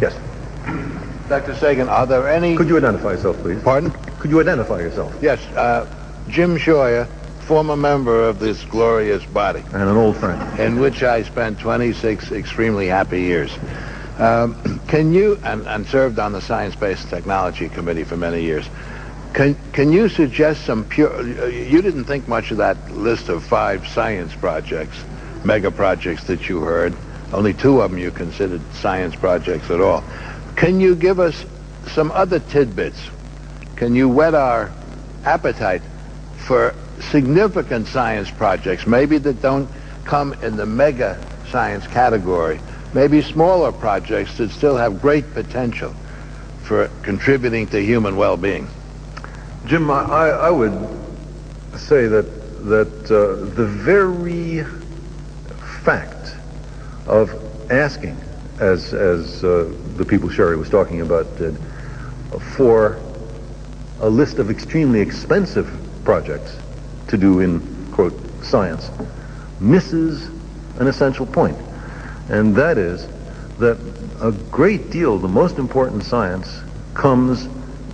Yes. Dr. Sagan, are there any... Could you identify yourself, please? Pardon? Could you identify yourself? Yes, Jim Scheuer, former member of this glorious body. And an old friend. In which I spent 26 extremely happy years. Can you, and served on the Science-Based Technology Committee for many years, can you suggest some pure... You didn't think much of that list of 5 science projects, mega projects that you heard. Only 2 of them you considered science projects at all. Can you give us some other tidbits? Can you whet our appetite for significant science projects, maybe that don't come in the mega science category, maybe smaller projects that still have great potential for contributing to human well-being? Jim, I would say that the very fact of asking, as the people Sherry was talking about did, for a list of extremely expensive projects to do in, quote, science, misses an essential point. And that is that a great deal, the most important science, comes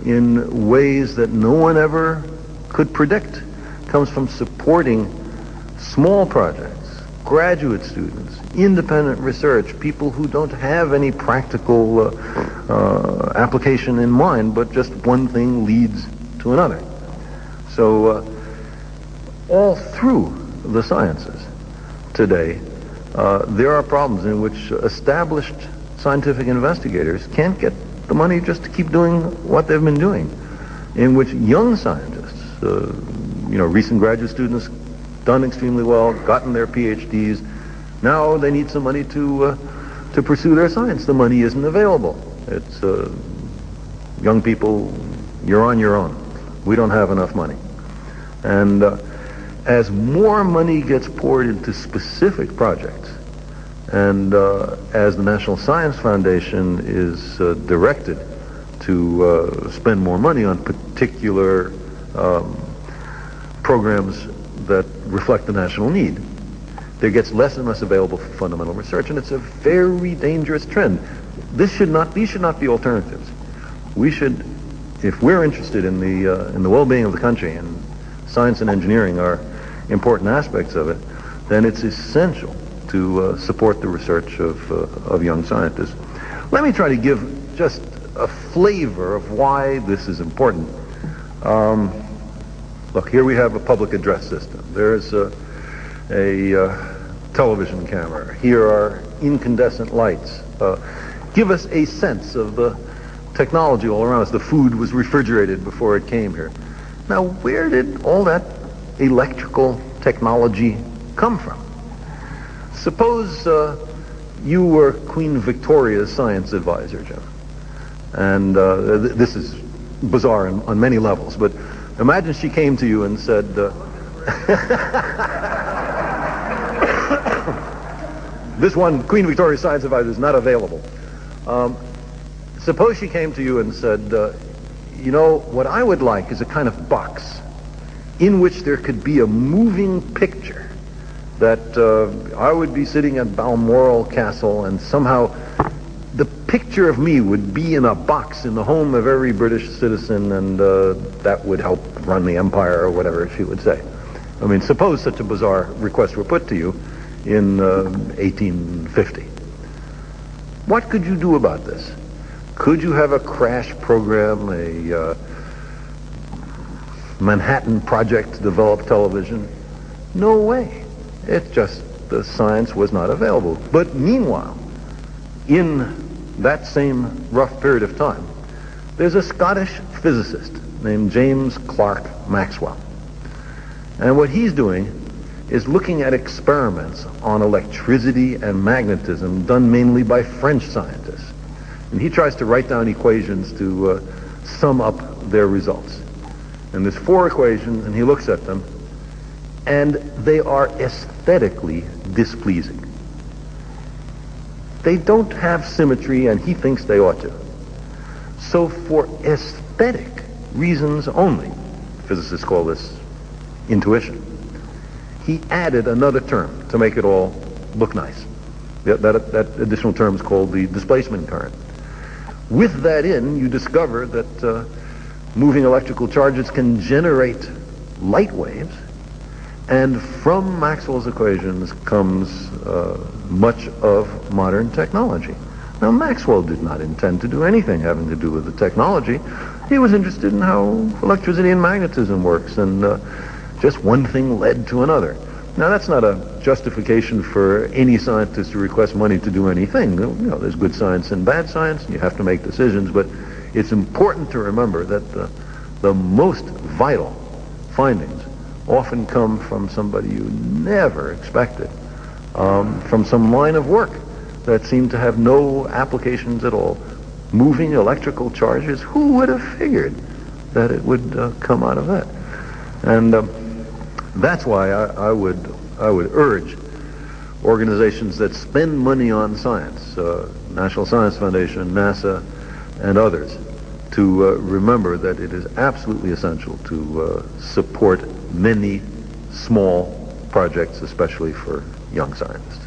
in ways that no one ever could predict. Comes from supporting small projects, graduate students, independent research, people who don't have any practical application in mind, but just one thing leads to another. So all through the sciences today, there are problems in which established scientific investigators can't get the money just to keep doing what they've been doing, in which young scientists, recent graduate students, done extremely well, gotten their PhDs, now they need some money to pursue their science. The money isn't available. It's young people, you're on your own. We don't have enough money. And as more money gets poured into specific projects, and as the National Science Foundation is directed to spend more money on particular programs that reflect the national need, there gets less and less available for fundamental research, and it's a very dangerous trend. These should not be alternatives. We should, if we're interested in the well-being of the country, and science and engineering are important aspects of it, then it's essential to support the research of young scientists. Let me try to give just a flavor of why this is important. Look, here we have a public address system. There's a television camera. Here are incandescent lights. Give us a sense of the technology all around us. The food was refrigerated before it came here. Now, where did all that electrical technology come from? Suppose you were Queen Victoria's science advisor, Jim. And this is bizarre on many levels, but imagine she came to you and said, this one Queen Victoria's science advisor is not available. Suppose she came to you and said, what I would like is a kind of box in which there could be a moving picture that I would be sitting at Balmoral Castle, and somehow the picture of me would be in a box in the home of every British citizen, and that would help run the empire, or whatever she would say. I mean, suppose such a bizarre request were put to you in 1850. What could you do about this? Could you have a crash program, a Manhattan Project to develop television? No way. It's just the science was not available. But meanwhile, in that same rough period of time, there's a Scottish physicist named James Clerk Maxwell. And what he's doing is looking at experiments on electricity and magnetism done mainly by French scientists. And he tries to write down equations to sum up their results. And there's 4 equations, and he looks at them, and they are aesthetically displeasing. They don't have symmetry, and he thinks they ought to. So for aesthetic reasons only, physicists call this intuition, he added another term to make it all look nice. That additional term is called the displacement current. with that in, you discover that moving electrical charges can generate light waves, and from Maxwell's equations comes much of modern technology. Now, Maxwell did not intend to do anything having to do with the technology. He was interested in how electricity and magnetism works, and just one thing led to another. Now, that's not a justification for any scientist to request money to do anything. You know, there's good science and bad science, and you have to make decisions, but it's important to remember that the most vital findings often come from somebody you never expected, from some line of work that seemed to have no applications at all. Moving electrical charges, who would have figured that it would come out of that? And that's why I would urge organizations that spend money on science, National Science Foundation, NASA, and others, to remember that it is absolutely essential to support many small projects, especially for young scientists.